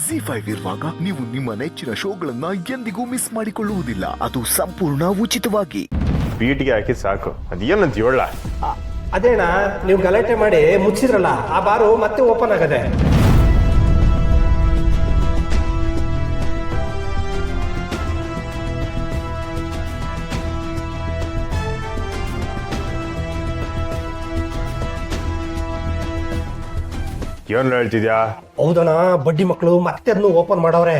ZEE5 ಇರುವಾಗ ನೀವು ನಿಮ್ಮ ನೆಚ್ಚಿನ ಶೋಗಳನ್ನ ಎಂದಿಗೂ ಮಿಸ್ ಮಾಡಿಕೊಳ್ಳುವುದಿಲ್ಲ. ಅದು ಸಂಪೂರ್ಣ ಉಚಿತವಾಗಿ. ಬೀಟ್ಗೆ ಹಾಕಿ ಸಾಕು. ಅದೇನಂತ ಹೇಳ? ಅದೇನಾ ನೀವು ಗಲಾಟೆ ಮಾಡಿ ಮುಚ್ಚಿದ್ರಲ್ಲ, ಆ ಬಾರು ಮತ್ತೆ ಓಪನ್ ಆಗದೆ. ಏನ್ ಹೇಳ್ತಿದ್ಯಾ? ಹೌದಣ್ಣ, ಬಡ್ಡಿ ಮಕ್ಕಳು ಮತ್ತೆ ಅದನ್ನು ಓಪನ್ ಮಾಡವ್ರೆ.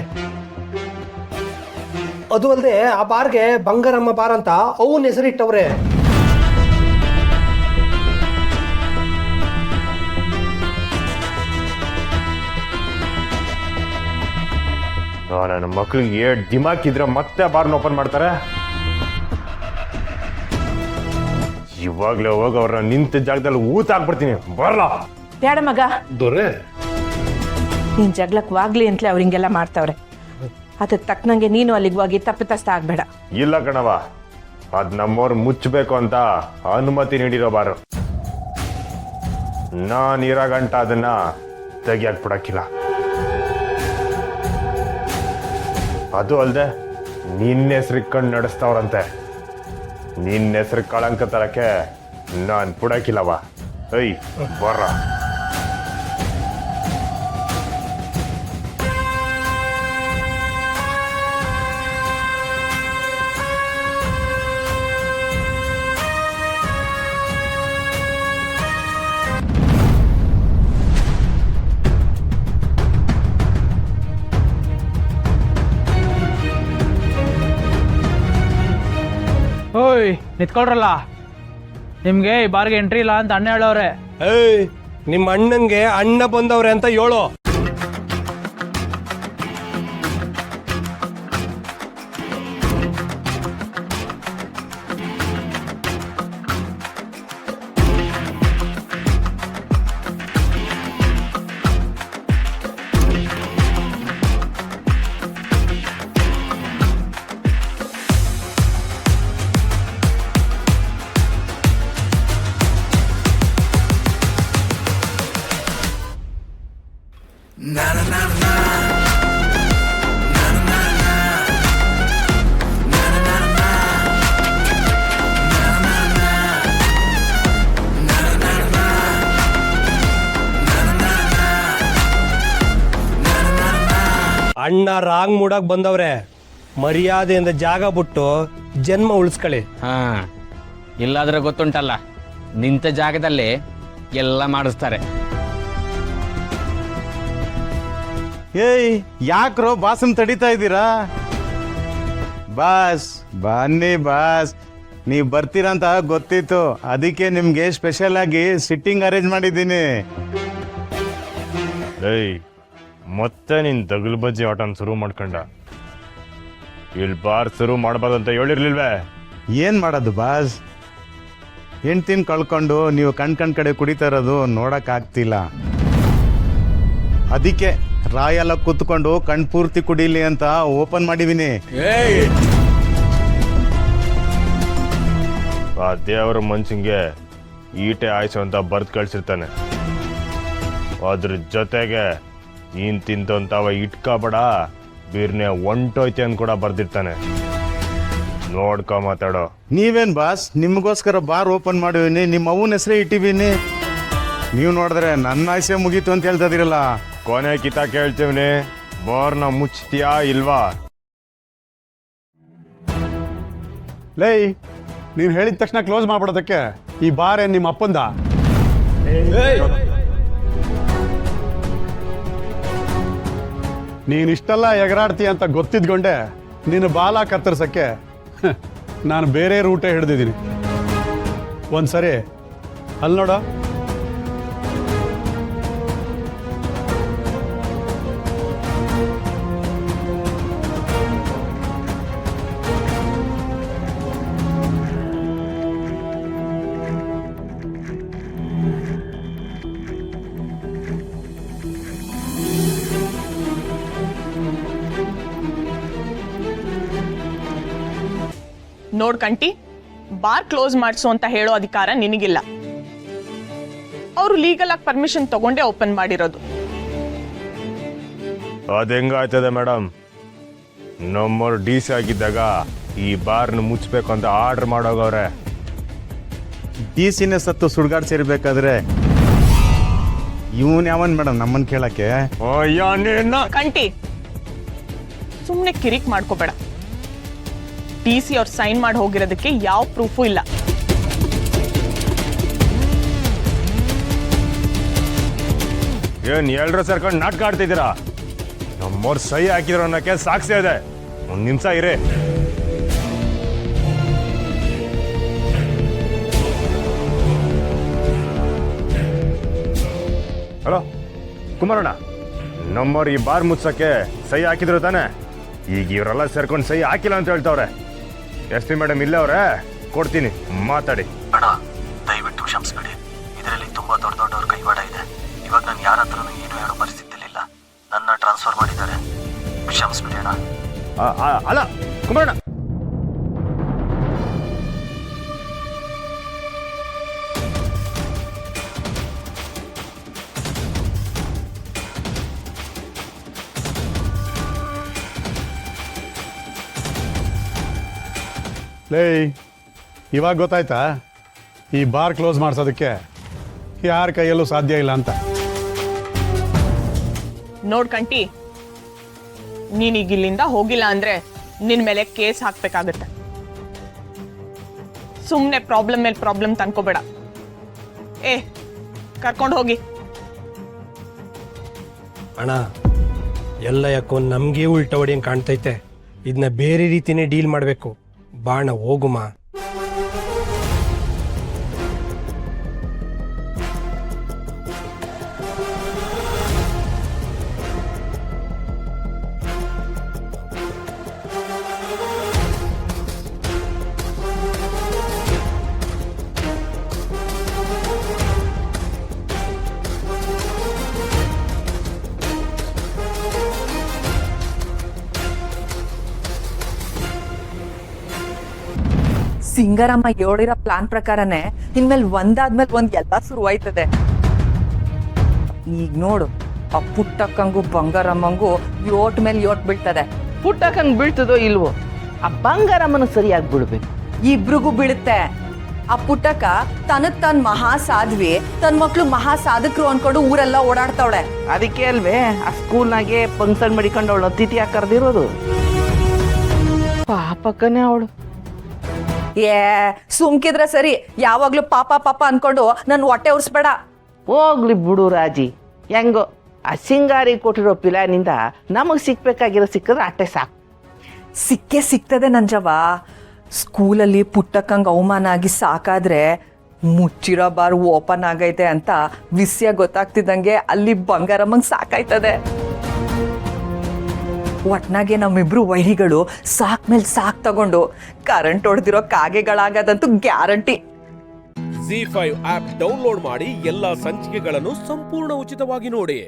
ಅದು ಅಲ್ಲದೆ ಆ ಬಾರ್ಗೆ ಬಂಗಾರಮ್ಮ ಬಾರ್ ಅಂತ ಅವನ ಹೆಸರಿಟ್ಟವ್ರೆ. ನನ್ನ ಮಕ್ಳಿಗೆ ದಿಮಾಕ್ ಇದ್ರೆ ಮತ್ತೆ ಬಾರ್ನ ಓಪನ್ ಮಾಡ್ತಾರೆ. ಇವಾಗ್ಲೇ ಹೋಗ ಅವ್ರನ್ನ ನಿಂತ ಜಾಗದಲ್ಲಿ ಊತ ಹಾಕ್ಬಿಡ್ತೀನಿ. ಬರಲ್ಲ ಬೇಡ ಮಗ, ದೊರೆ ನೀನ್ ಜಗ್ಲಕ್ವಾಗ್ಲಿ ಅಂತಲೇ ಅವ್ರು ಹಿಂಗೆಲ್ಲ ಮಾಡ್ತಾವ್ರೆ. ಅದಕ್ಕೆ ತಕ್ಕನಂಗೆ ನೀನು ಅಲ್ಲಿಗೆ ಹೋಗಿ ತಪ್ಪಿತಸ್ಥ ಆಗ್ಬೇಡ. ಇಲ್ಲ ಕಣವ, ಅದ್ ನಮ್ಮವ್ರು ಮುಚ್ಚಬೇಕು ಅಂತ ಅನುಮತಿ ನೀಡಿರೋ ಬಾರು. ನಾನ್ ಇರೋ ಗಂಟ ಅದನ್ನ ತೆಗಿಯಾಕ್ ಬಿಡಕ್ಕಿಲ್ಲ. ಅದು ಅಲ್ದೆ ನಿನ್ನ ಹೆಸ್ರಿಗೆ ಕಣ್ಣು ನಡೆಸ್ತಾವ್ರಂತೆ. ನಿನ್ನ ಹೆಸ್ರು ಕಳಂಕ ತರಕ್ಕೆ ನಾನ್ ಬಿಡಕ್ಕಿಲ್ಲವ. ಐ ಬರ್ರ. ಓಯ್ ನಿಂತ್ಕೊಳ್ರಲ್ಲ, ನಿಮ್ಗೆ ಈ ಬಾರ್ಗೆ ಎಂಟ್ರಿ ಇಲ್ಲ ಅಂತ ಅಣ್ಣ ಹೇಳವ್ರೆ. ಏಯ್, ನಿಮ್ಮ ಅಣ್ಣಂಗೆ ಅಣ್ಣ ಬಂದವ್ರೆ ಅಂತ ಹೇಳೋ. ಅಣ್ಣ ರಾಂಗ್ ಮೂಡಕ್ ಬಂದವ್ರೆ. ಮರ್ಯಾದೆಯಿಂದ ಜಾಗ ಬಿಟ್ಟು ಜನ್ಮ ಉಳಿಸ್ಕೊಳ್ಳಿ. ಹಾ, ಇಲ್ಲಾದ್ರೆ ಗೊತ್ತುಂಟಲ್ಲ, ನಿಂತ ಜಾಗದಲ್ಲಿ ಎಲ್ಲ ಮಾಡಿಸ್ತಾರೆ. ಏಯ್, ಯಾಕ್ರೋ ಬಾಸನ್ ತಡಿತಾ ಇದ್ದೀರಾ? ಬಾಸ್ ಬನ್ನಿ ಬಾಸ್, ನೀವು ಬರ್ತೀರಂತ ಗೊತ್ತಿತ್ತು, ಅದಕ್ಕೆ ನಿಮ್ಗೆ ಸ್ಪೆಷಲ್ ಆಗಿ ಸಿಟ್ಟಿಂಗ್ ಅರೇಂಜ್ ಮಾಡಿದ್ದೀನಿ. ಏಯ್, ಮತ್ತೆ ನೀನ್ ದಗಲ್ ಬಜ್ಜಿ ಆಟನ ಶುರು ಮಾಡ್ಕೊಂಡ. ಇಲ್ಲಿ ಬಾರ್ ಶುರು ಮಾಡ್ಬಾರ್ದಂತ ಹೇಳಿರ್ಲಿಲ್ವೇ? ಏನ್ ಮಾಡೋದು ಬಾಸ್, ಹೆಂಡ್ತಿನ ಕಳ್ಕೊಂಡು ನೀವು ಕಣ್ ಕಡೆ ಕುಡಿತಾ ಇರೋದು ನೋಡಕ್ ಆಗ್ತಿಲ್ಲ. ಅದಕ್ಕೆ ರಾಯಲ್ಲ ಕೂತ್ಕೊಂಡು ಕಣ್ ಪೂರ್ತಿ ಕುಡಿಲಿ ಅಂತ ಓಪನ್ ಮಾಡಿದೀನಿ. ಆ ದೇವರ ಮನ್ಸಿಂಗೆ ಈಟೆ ಆಯ್ಸು ಅಂತ ಬರ್ದ್ ಕಳ್ಸಿರ್ತಾನೆ. ಅದ್ರ ಜೊತೆಗೆ ನೀನ್ ತಿಂತಂತಾವ ಇಟ್ಕೋಬೇಡ, ಬೀರ್ನೆ ಒಂಟೋಯ್ತೆ ಅಂತ ಕೂಡ ಬರ್ದಿರ್ತಾನೆ. ನೋಡ್ಕೊ ಮಾತಾಡೋ. ನೀವೇನ್ ಬಾಸ್, ನಿಮಗೋಸ್ಕರ ಬಾರ್ ಓಪನ್ ಮಾಡಿದೀನಿ, ನಿಮ್ಮ ಅವನ ಹೆಸರೇ ಇಟ್ಟಿದ್ದೀನಿ. ನೀವು ನೋಡಿದ್ರೆ ನನ್ನ ಆಸೆ ಮುಗೀತು ಅಂತ ಹೇಳ್ತಾ ಇದೀರಲ್ಲ. ಕೊನೆ ಕಿತ ಕೇಳ್ತೀವ್ನಿ, ಬಾರ್ನ ಮುಚ್ತೀಯಾ ಇಲ್ವಾ? ಲೈ, ನೀನು ಹೇಳಿದ ತಕ್ಷಣ ಕ್ಲೋಸ್ ಮಾಡ್ಬಿಡೋದಕ್ಕೆ ಈ ಬಾರ್ ಏನ್ ನಿಮ್ಮ ಅಪ್ಪಂದ? ನೀನು ಇಷ್ಟೆಲ್ಲ ಎಗರಾಡ್ತೀಯ ಅಂತ ಗೊತ್ತಿದ್ಕೊಂಡೆ ನೀನು ಬಾಲ ಕತ್ತರಿಸಕ್ಕೆ ನಾನು ಬೇರೆ ರೂಟೇ ಹಿಡ್ದಿದ್ದೀನಿ. ಒಂದ್ಸರಿ ಅಲ್ಲಿ ನೋಡ. ನೋಡ್ಕಂಟಿ, ಬಾರ್ ಕ್ಲೋಸ್ ಮಾಡಿಸು ಅಂತ ಹೇಳೋ ಅಧಿಕಾರ ನಿನಗಿಲ್ಲ. ಅವರು ಲೀಗಲ್ ಆಗಿ ಪರ್ಮಿಷನ್ ತಗೊಂಡೇ ಓಪನ್ ಮಾಡಿರೋದು. ಅದು ಹೆಂಗಾಯ್ತದೆ ಮೇಡಮ್? ನಮ್ಮವ್ರು ಡಿ ಸಿ ಆಗಿದ್ದಾಗ ಈ ಬಾರ್ನ ಮುಚ್ಚಬೇಕು ಅಂತ ಆರ್ಡರ್ ಮಾಡೋಗವ್ರೆ. ಡಿ ಸಿನೇ ಸತ್ತು ಸುಡ್ಗಾಡ್ ಸೇರ್ಬೇಕಾದ್ರೆ ಇವನ್ ಯಾವನ್ ಮೇಡಮ್ ನಮ್ಮನ್ ಕೇಳಕ್ಕೆ? ಅಯ್ಯ ನಿನ್ನ ಕಂಟಿ ಸುಮ್ಮನೆ ಕಿರಿಕ್ ಮಾಡ್ಕೋಬೇಡ. ಡಿ ಸಿ ಅವ್ರು ಸೈನ್ ಮಾಡಿ ಹೋಗಿರೋದಕ್ಕೆ ಯಾವ ಪ್ರೂಫು ಇಲ್ಲ. ಏನ್ ಎಲ್ರು ಸೇರ್ಕೊಂಡು ನಾಟಕ ಆಡ್ತಿದ್ದೀರಾ? ನಮ್ಮವ್ರು ಸಹಿ ಹಾಕಿದ್ರು ಅನ್ನೋಕ್ಕೆ ಸಾಕ್ಷಿ ಇದೆ. ಒಂದ್ ನಿಮಿಷ ಇರಿ. ಹಲೋ ಕುಮಾರಣ್ಣ, ನಮ್ಮವ್ರು ಈ ಬಾರ್ ಮುಚ್ಚಕ್ಕೆ ಸಹಿ ಹಾಕಿದ್ರು ತಾನೆ? ಈಗ ಇವರೆಲ್ಲ ಸೇರ್ಕೊಂಡು ಸಹಿ ಹಾಕಿಲ್ಲ ಅಂತ ಹೇಳ್ತಾವ್ರೆ. ಎಸ್ ಪಿ ಮೇಡಮ್ ಇಲ್ಲೇ ಅವ್ರೆ, ಕೊಡ್ತೀನಿ, ಮಾತಾಡಿ. ಅಣ್ಣ ದಯವಿಟ್ಟು ಕ್ಷಮಿಸ್ಬಿಡಿ. ಇದರಲ್ಲಿ ತುಂಬಾ ದೊಡ್ಡವ್ರ ಕೈವಾಡ ಇದೆ. ಇವಾಗ ನಾನು ಯಾರ ಹತ್ರನೂ ಏನು ಹೇಳೋ ಪರಿಸ್ಥಿತಿಲಿಲ್ಲ. ನನ್ನ ಟ್ರಾನ್ಸ್ಫರ್ ಮಾಡಿದ್ದಾರೆ. ಕ್ಷಮಿಸ್ಬಿಡಿ ಅಣ್ಣ. ಅಲ್ಲ ಕುಮಾರಣ್ಣ, ಲೇ, ಇವಾಗ ಗೊತ್ತಾಯ್ತಾ ಈ ಬಾರ್ ಕ್ಲೋಸ್ ಮಾಡಿಸೋದಕ್ಕೆ ಯಾರ ಕೈಯಲ್ಲೂ ಸಾಧ್ಯ ಇಲ್ಲ ಅಂತ? ನೋಡ್ ಕಂಟಿ, ನೀನೀಗ ಇಲ್ಲಿಂದ ಹೋಗಿಲ್ಲ ಅಂದ್ರೆ ನಿನ್ ಮೇಲೆ ಕೇಸ್ ಹಾಕ್ಬೇಕಾಗತ್ತೆ. ಸುಮ್ಮನೆ ಪ್ರಾಬ್ಲಮ್ ಮೇಲೆ ಪ್ರಾಬ್ಲಮ್ ತಂದ್ಕೋಬೇಡ. ಕರ್ಕೊಂಡು ಹೋಗಿ. ಅಣ್ಣ, ಎಲ್ಲ ಯಾಕೋ ನಮಗೆ ಉಲ್ಟ ಹೊಡಿಯಂಗೆ ಕಾಣ್ತೈತೆ. ಇದನ್ನ ಬೇರೆ ರೀತಿನೇ ಡೀಲ್ ಮಾಡಬೇಕು. ಬಾಣ ಹೋಗುಮ. ಸಿಂಗರಮ್ಮ ಹೇಳಿರೋ ಪ್ಲಾನ್ ಪ್ರಕಾರನೇ ಇನ್ಮೇಲೆ ಒಂದಾದ್ಮೇಲೆ ಒಂದ್ ಎಲ್ಲ ಶುರುವಾಯ್ತದೆ. ಈಗ ನೋಡು, ಆ ಪುಟ್ಟಕ್ಕಂಗು ಬಂಗಾರಮ್ಮಂಗು ಯೋಟ್ ಮೇಲೆ ಯೋಟ್ ಬೀಳ್ತದೆ. ಪುಟ್ಟಕ್ಕಂಗ್ ಬೀಳ್ತದೋ ಇಲ್ವೋ, ಆ ಬಂಗಾರಮ್ಮನ ಸರಿಯಾಗಿ ಬಿಡ್ಬೇಕು. ಇಬ್ರಿಗೂ ಬೀಳುತ್ತೆ. ಆ ಪುಟ್ಟಕ್ಕ ತನಗ್ ತನ್ ಮಹಾ ಸಾಧ್ವಿ, ತನ್ ಮಕ್ಳು ಮಹಾ ಸಾಧಕರು ಅನ್ಕೊಂಡು ಊರೆಲ್ಲ ಓಡಾಡ್ತಾವಳೆ. ಅದಕ್ಕೆ ಅಲ್ವೇ ಆ ಸ್ಕೂಲ್ನಾಗೆ ಫಂಕ್ಷನ್ ಮಾಡಿಕೊಂಡು ಅವಳು ಅತಿಥಿ ಕರೆದಿರೋದು. ಪಾಪಕ್ಕನೇ ಅವಳು. ಸುಮ್ಕಿದ್ರೆ ಸರಿ, ಯಾವಾಗ್ಲೂ ಪಾಪ ಪಾಪ ಅನ್ಕೊಂಡು ನನ್ ಹೊಟ್ಟೆ ಉರ್ಸ್ಬೇಡ. ಹೋಗ್ಲಿ ಬಿಡು ರಾಜಿ, ಹೆಂಗೋ ಆ ಸಿಂಗಾರಿ ಕೊಟ್ಟಿರೋ ಪಿಲಾನಿಂದ ನಮಗ್ ಸಿಕ್ಬೇಕಾಗಿರೋ ಸಿಕ್ಕಿದ್ರೆ ಅಟ್ಟೆ ಸಾಕು. ಸಿಕ್ಕೇ ಸಿಗ್ತದೆ ನಂಜವ್ವ. ಸ್ಕೂಲಲ್ಲಿ ಪುಟ್ಟಕ್ಕಂಗೆ ಅವಮಾನ ಆಗಿ ಸಾಕಾದ್ರೆ ಮುಚ್ಚಿರೋ ಬಾರ್ ಓಪನ್ ಆಗೈತೆ ಅಂತ ವಿಷಯ ಗೊತ್ತಾಗ್ತಿದ್ದಂಗೆ ಅಲ್ಲಿ ಬಂಗಾರಮ್ಮಂಗೆ ಸಾಕಾಯ್ತದೆ. ಒಟ್ನಾಗೆ ನಮ್ಮಿಬ್ರು ವೈರಿಗಳು ಸಾಕ್ ಮೇಲೆ ಸಾಕ್ ತಗೊಂಡು ಕರೆಂಟ್ ಹೊಡೆದಿರೋ ಕಾಗೆಗಳಾಗದಂತೂ ಗ್ಯಾರಂಟಿ. ZEE5 ಆಪ್ ಡೌನ್ಲೋಡ್ ಮಾಡಿ ಎಲ್ಲಾ ಸಂಚಿಕೆಗಳನ್ನು ಸಂಪೂರ್ಣ ಉಚಿತವಾಗಿ ನೋಡಿ.